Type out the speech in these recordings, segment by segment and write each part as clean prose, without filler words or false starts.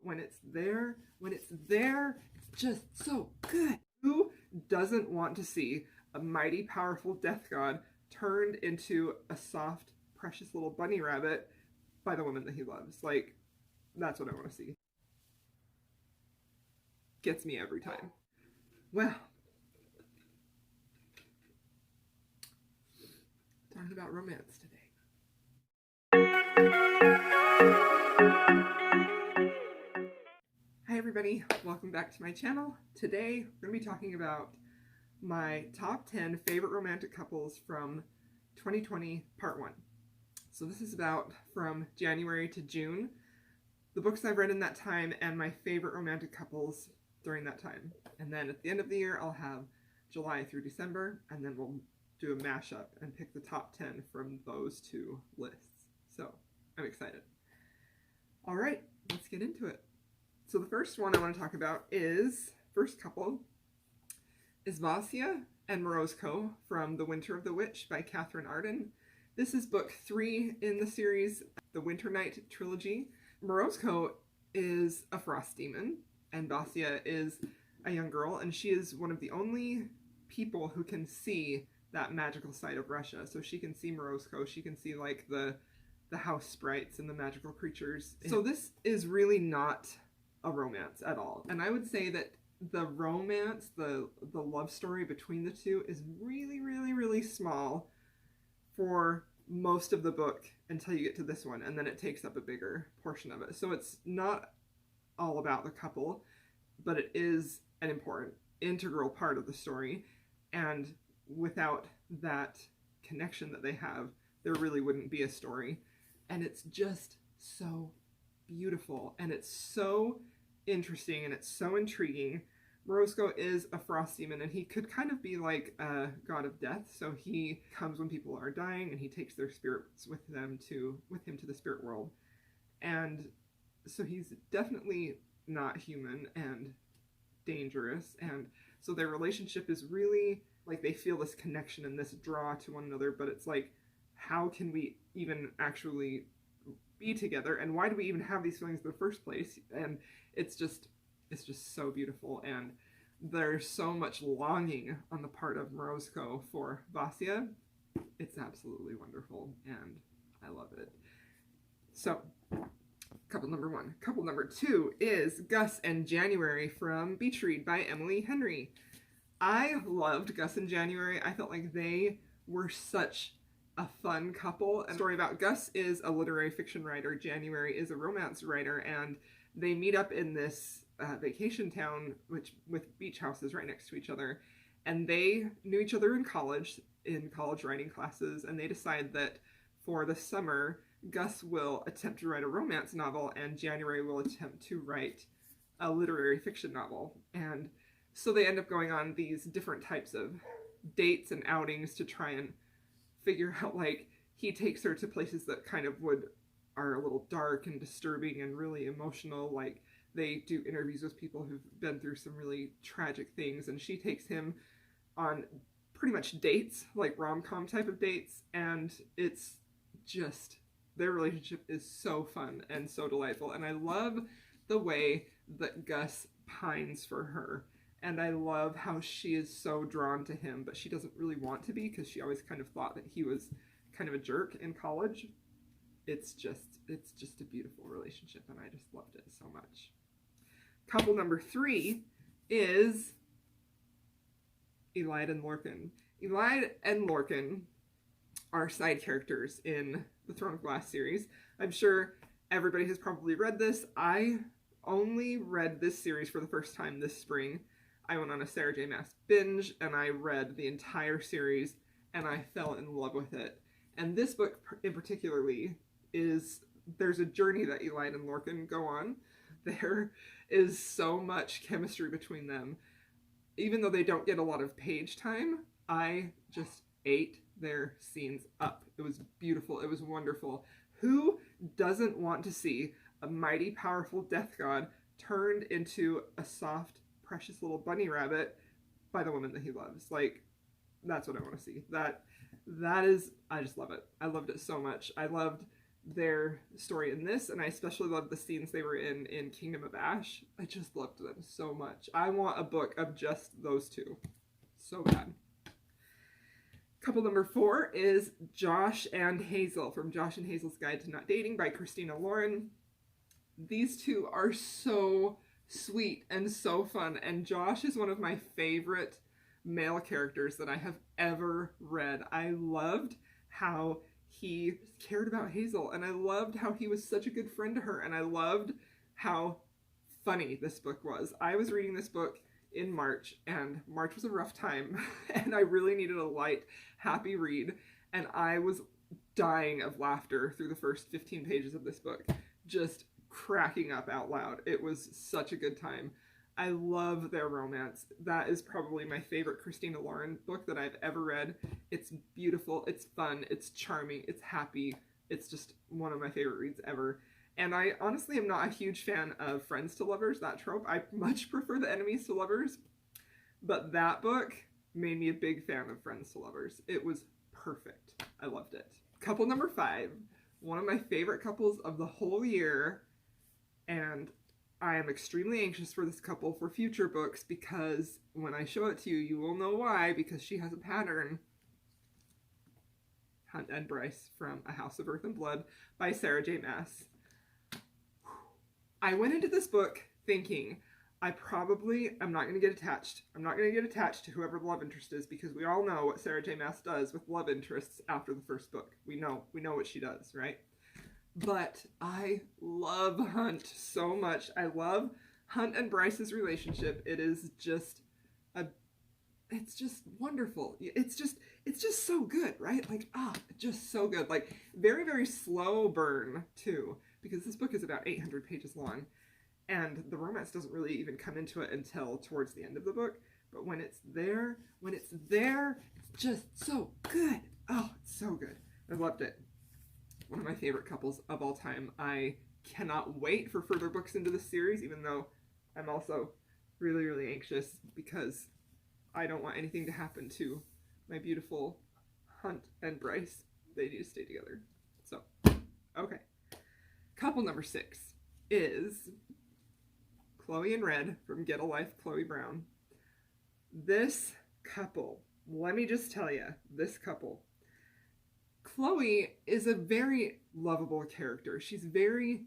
when it's there, it's just so good. Who doesn't want to see a mighty, powerful death god turned into a soft, precious little bunny rabbit by the woman that he loves? Like, that's what I want to see. Gets me every time. Well, talking about romance today. Hi everybody, welcome back to my channel. Today we're going to be talking about my top 10 favorite romantic couples from 2020 part 1. So this is about from January to June, the books I've read in that time and my favorite romantic couples during that time. And then at the end of the year I'll have July through December, and then we'll do a mashup and pick the top 10 from those two lists. So I'm excited. All right, let's get into it. So the first one I want to talk about is, first couple, is Vasya and Morozko from The Winter of the Witch by Catherine Arden. This is book 3 in the series, the Winter Night trilogy. Morozko is a frost demon, and Vasya is a young girl, and she is one of the only people who can see that magical side of Russia. So she can see Morozko, she can see like the house sprites and the magical creatures. So this is really not a romance at all. And I would say that the romance, the love story between the two is really, really, really small for most of the book until you get to this one, and then it takes up a bigger portion of it. So it's not all about the couple, but it is an important, integral part of the story. And without that connection that they have, there really wouldn't be a story. And it's just so beautiful, and it's so interesting, and it's so intriguing. Morozko is a frost demon, and he could kind of be like a god of death. So he comes when people are dying, and he takes their spirits with him to the spirit world. And so he's definitely not human and dangerous. And so their relationship is really like they feel this connection and this draw to one another. But it's like, how can we even actually be together, and why do we even have these feelings in the first place? And it's just so beautiful, and there's so much longing on the part of Morozko for Vasya. It's absolutely wonderful, and I love it. So, couple number 1. Couple number 2 is Gus and Jsnuary from Beach Read by Emily Henry. I loved Gus and Jsnuary. I felt like they were such a fun couple. A story about Gus is a literary fiction writer, Jsnuary is a romance writer, and they meet up in this vacation town with beach houses right next to each other. And they knew each other in college writing classes, and they decide that for the summer, Gus will attempt to write a romance novel, and Jsnuary will attempt to write a literary fiction novel. And so they end up going on these different types of dates and outings to try and figure out, like, he takes her to places that kind of are a little dark and disturbing and really emotional. Like, they do interviews with people who've been through some really tragic things, and she takes him on pretty much dates, like rom-com type of dates, and it's just, their relationship is so fun and so delightful. And I love the way that Gus pines for her, and I love how she is so drawn to him, but she doesn't really want to be, because she always kind of thought that he was kind of a jerk in college. It's just a beautiful relationship, and I just loved it so much. Couple number 3 is Elide and Lorcan. Elide and Lorcan are side characters in the Throne of Glass series. I'm sure everybody has probably read this. I only read this series for the first time this spring. I went on a Sarah J. Maas binge, and I read the entire series, and I fell in love with it. And this book in particularly there's a journey that Elide and Lorcan go on. There is so much chemistry between them. Even though they don't get a lot of page time, I just ate their scenes up. It was beautiful. It was wonderful. Who doesn't want to see a mighty, powerful death god turned into a soft, precious little bunny rabbit by the woman that he loves? Like, that's what I want to see. That is, I just love it. I loved it so much. I loved their story in this, and I especially loved the scenes they were in Kingdom of Ash. I just loved them so much. I want a book of just those two. So bad. Couple number 4 is Josh and Hazel from Josh and Hazel's Guide to Not Dating by Christina Lauren. These two are so sweet and so fun, and Josh is one of my favorite male characters that I have ever read. I loved how he cared about Hazel, and I loved how he was such a good friend to her, and I loved how funny this book was. I was reading this book in March, and March was a rough time, and I really needed a light, happy read, and I was dying of laughter through the first 15 pages of this book, just cracking up out loud. It was such a good time. I love their romance. That is probably my favorite Christina Lauren book that I've ever read. It's beautiful, it's fun, it's charming, it's happy. It's just one of my favorite reads ever. And I honestly am not a huge fan of friends to lovers, that trope. I much prefer the enemies to lovers. But that book made me a big fan of friends to lovers. It was perfect. I loved it. Couple number 5, one of my favorite couples of the whole year. And I am extremely anxious for this couple for future books, because when I show it to you, you will know why, because she has a pattern. Hunt and Bryce from A House of Earth and Blood by Sarah J. Maas. I went into this book thinking I'm not going to get attached. I'm not going to get attached to whoever the love interest is, because we all know what Sarah J. Maas does with love interests after the first book. We know what she does, right? But I love Hunt so much. I love Hunt and Bryce's relationship. It is just it's just wonderful. It's just so good, right? Like, just so good. Like, very, very slow burn too, because this book is about 800 pages long, and the romance doesn't really even come into it until towards the end of the book. But when it's there, it's just so good. Oh, it's so good. I loved it. One of my favorite couples of all time. I cannot wait for further books into this series, even though I'm also really, really anxious, because I don't want anything to happen to my beautiful Hunt and Bryce. They need to stay together. So, okay. Couple number 6 is Chloe and Red from Get a Life, Chloe Brown. This couple, let me just tell you, this couple. Chloe is a very lovable character. She's very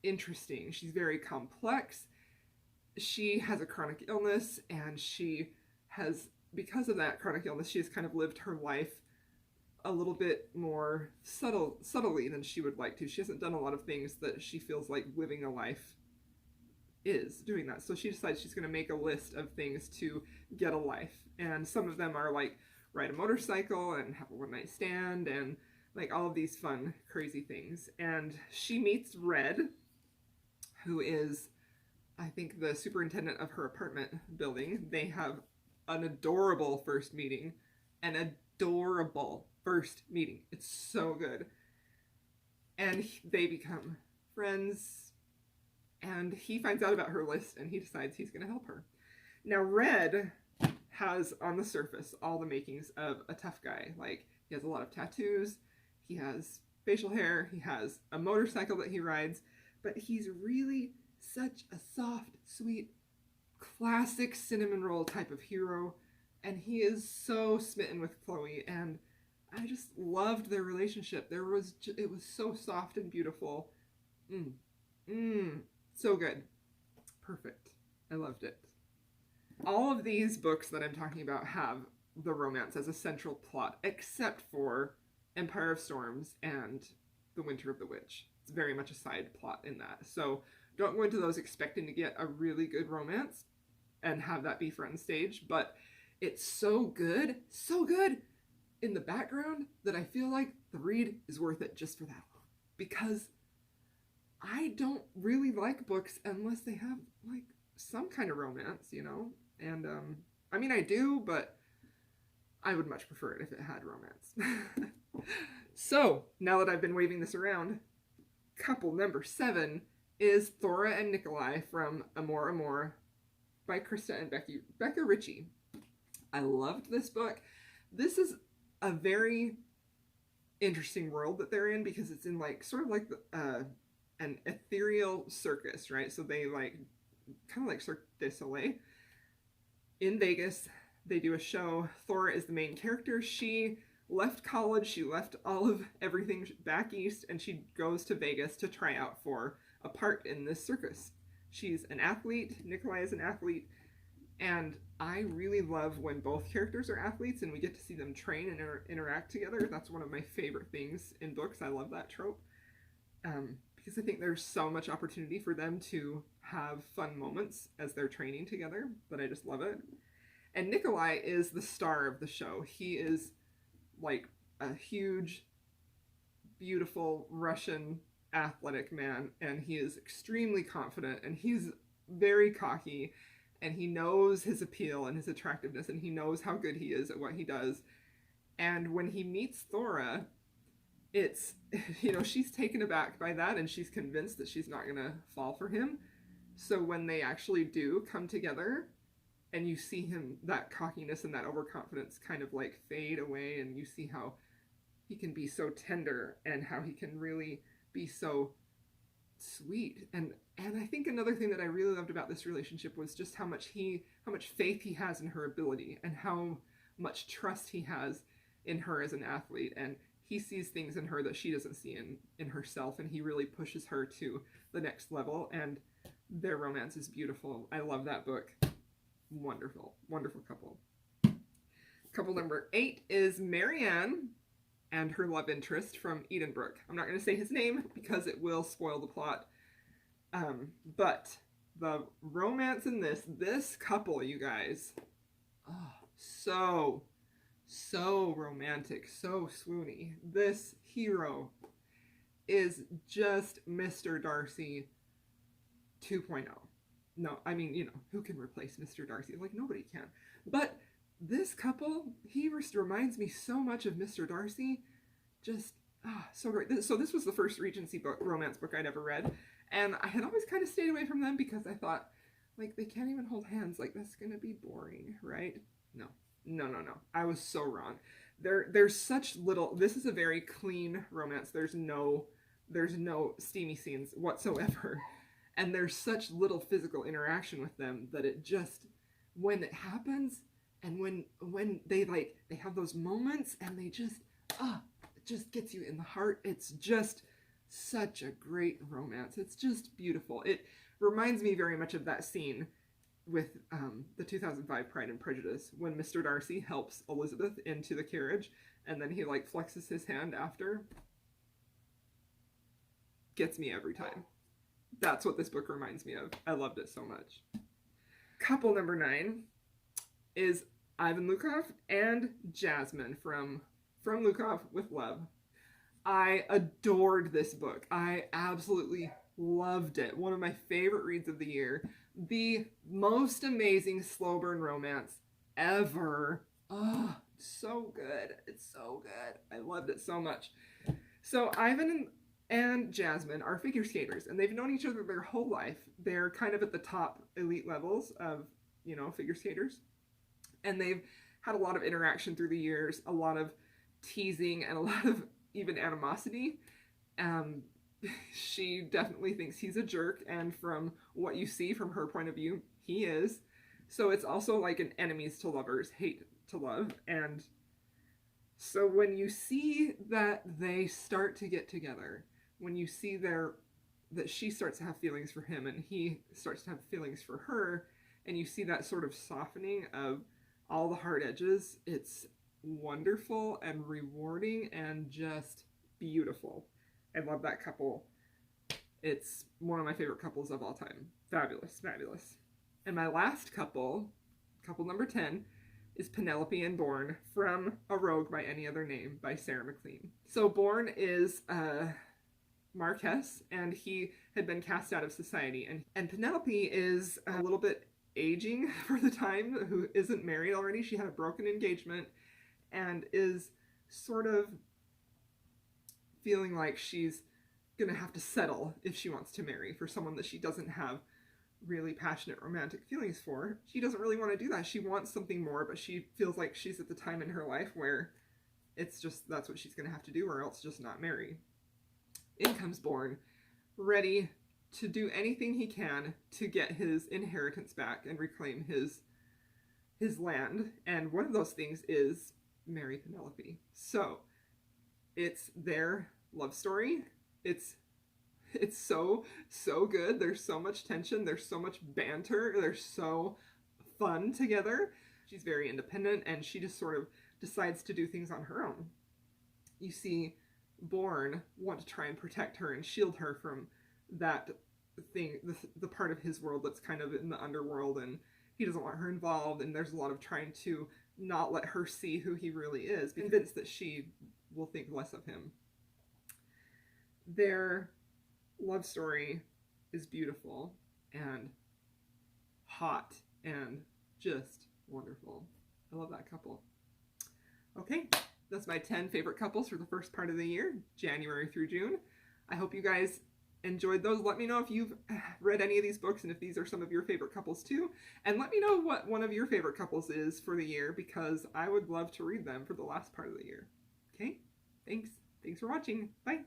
interesting. She's very complex. She has a chronic illness, and she has, because of that chronic illness, she has kind of lived her life a little bit more subtly than she would like to. She hasn't done a lot of things that she feels like living a life is doing that. So she decides she's going to make a list of things to get a life. And some of them are like ride a motorcycle and have a one-night stand and like all of these fun, crazy things. And she meets Red, who is, I think, the superintendent of her apartment building. They have an adorable first meeting. An adorable first meeting. It's so good. And they become friends, and he finds out about her list, and he decides he's going to help her. Now, Red has, on the surface, all the makings of a tough guy. Like, he has a lot of tattoos, he has facial hair, he has a motorcycle that he rides, but he's really such a soft, sweet, classic cinnamon roll type of hero, and he is so smitten with Chloe, and I just loved their relationship. It was so soft and beautiful. So good. Perfect. I loved it. All of these books that I'm talking about have the romance as a central plot, except for Empire of Storms and The Winter of the Witch. It's very much a side plot in that. So don't go into those expecting to get a really good romance and have that be front stage, but it's so good in the background that I feel like the read is worth it just for that alone. Because I don't really like books unless they have like some kind of romance, you know? And I mean, I do, but I would much prefer it if it had romance. So now that I've been waving this around, couple number 7 is Thora and Nikolay from Amor Amor by Krista and Becca Ritchie. I loved this book. This is a very interesting world that they're in, because it's in like sort of like an ethereal circus, right? So they like kind of like Cirque du Soleil in Vegas. They do a show. Thora is the main character. She left college, she left all of everything back east, and she goes to Vegas to try out for a part in this circus. She's an athlete. Nikolay is an athlete. And I really love when both characters are athletes and we get to see them train and interact together. That's one of my favorite things in books. I love that trope. Because I think there's so much opportunity for them to have fun moments as they're training together, but I just love it. And Nikolay is the star of the show. He is like a huge, beautiful Russian athletic man, and he is extremely confident, and he's very cocky, and he knows his appeal and his attractiveness, and he knows how good he is at what he does. And when he meets Thora, it's, you know, she's taken aback by that, and she's convinced that she's not gonna fall for him. So when they actually do come together, and you see him, that cockiness and that overconfidence kind of like fade away, and you see how he can be so tender and how he can really be so sweet. And I think another thing that I really loved about this relationship was just how much faith he has in her ability, and how much trust he has in her as an athlete. And he sees things in her that she doesn't see in herself, and he really pushes her to the next level, and their romance is beautiful. I love that book. Wonderful, wonderful couple. Couple number 8 is Marianne and her love interest from Edenbrook. I'm not going to say his name because it will spoil the plot. But the romance in this couple, you guys, oh, so romantic, so swoony. This hero is just Mr. Darcy 2.0. No, I mean, you know, who can replace Mr. Darcy? Like, nobody can. But this couple, he reminds me so much of Mr. Darcy. Just, so great. So this was the first Regency book, romance book I'd ever read. And I had always kind of stayed away from them because I thought, like, they can't even hold hands. Like, that's going to be boring, right? No. I was so wrong. There's such little, this is a very clean romance. There's no steamy scenes whatsoever. And there's such little physical interaction with them that it just, when it happens, and when they have those moments, and they just, it just gets you in the heart. It's just such a great romance. It's just beautiful. It reminds me very much of that scene with the 2005 Pride and Prejudice, when Mr. Darcy helps Elizabeth into the carriage, and then he like flexes his hand after. Gets me every time. That's what this book reminds me of. I loved it so much. Couple number 9 is Ivan Lukov and Jasmine from Lukov with Love. I adored this book. I absolutely loved it. One of my favorite reads of the year. The most amazing slow burn romance ever. Oh, so good. It's so good. I loved it so much. So Ivan and Jasmine are figure skaters, and they've known each other their whole life. They're kind of at the top elite levels of, you know, figure skaters. And they've had a lot of interaction through the years, a lot of teasing, and a lot of even animosity. She definitely thinks he's a jerk, and from what you see from her point of view, he is. So it's also like an enemies to lovers, hate to love. And so when you see that they start to get together, when you see that she starts to have feelings for him and he starts to have feelings for her, and you see that sort of softening of all the hard edges, it's wonderful and rewarding and just beautiful. I love that couple. It's one of my favorite couples of all time. Fabulous, fabulous. And my last couple number 10, is Penelope and Born from A Rogue by Any Other Name by Sarah McLean. So Born is Marquess, and he had been cast out of society. And Penelope is a little bit aging for the time, who isn't married already. She had a broken engagement and is sort of feeling like she's gonna have to settle if she wants to marry for someone that she doesn't have really passionate romantic feelings for. She doesn't really want to do that. She wants something more, but she feels like she's at the time in her life where it's just, that's what she's going to have to do, or else just not marry. In comes Born, ready to do anything he can to get his inheritance back and reclaim his land. And one of those things is marry Penelope. So it's their love story. It's so good. There's so much tension. There's so much banter. They're so fun together. She's very independent, and she just sort of decides to do things on her own. You see Born want to try and protect her and shield her from that thing, the part of his world that's kind of in the underworld, and he doesn't want her involved, and there's a lot of trying to not let her see who he really is, convinced that she will think less of him. Their love story is beautiful and hot and just wonderful. I love that couple. Okay, that's my 10 favorite couples for the first part of the year, January through June. I hope you guys enjoyed those. Let me know if you've read any of these books and if these are some of your favorite couples too. And let me know what one of your favorite couples is for the year, because I would love to read them for the last part of the year. Okay, thanks. Thanks for watching. Bye.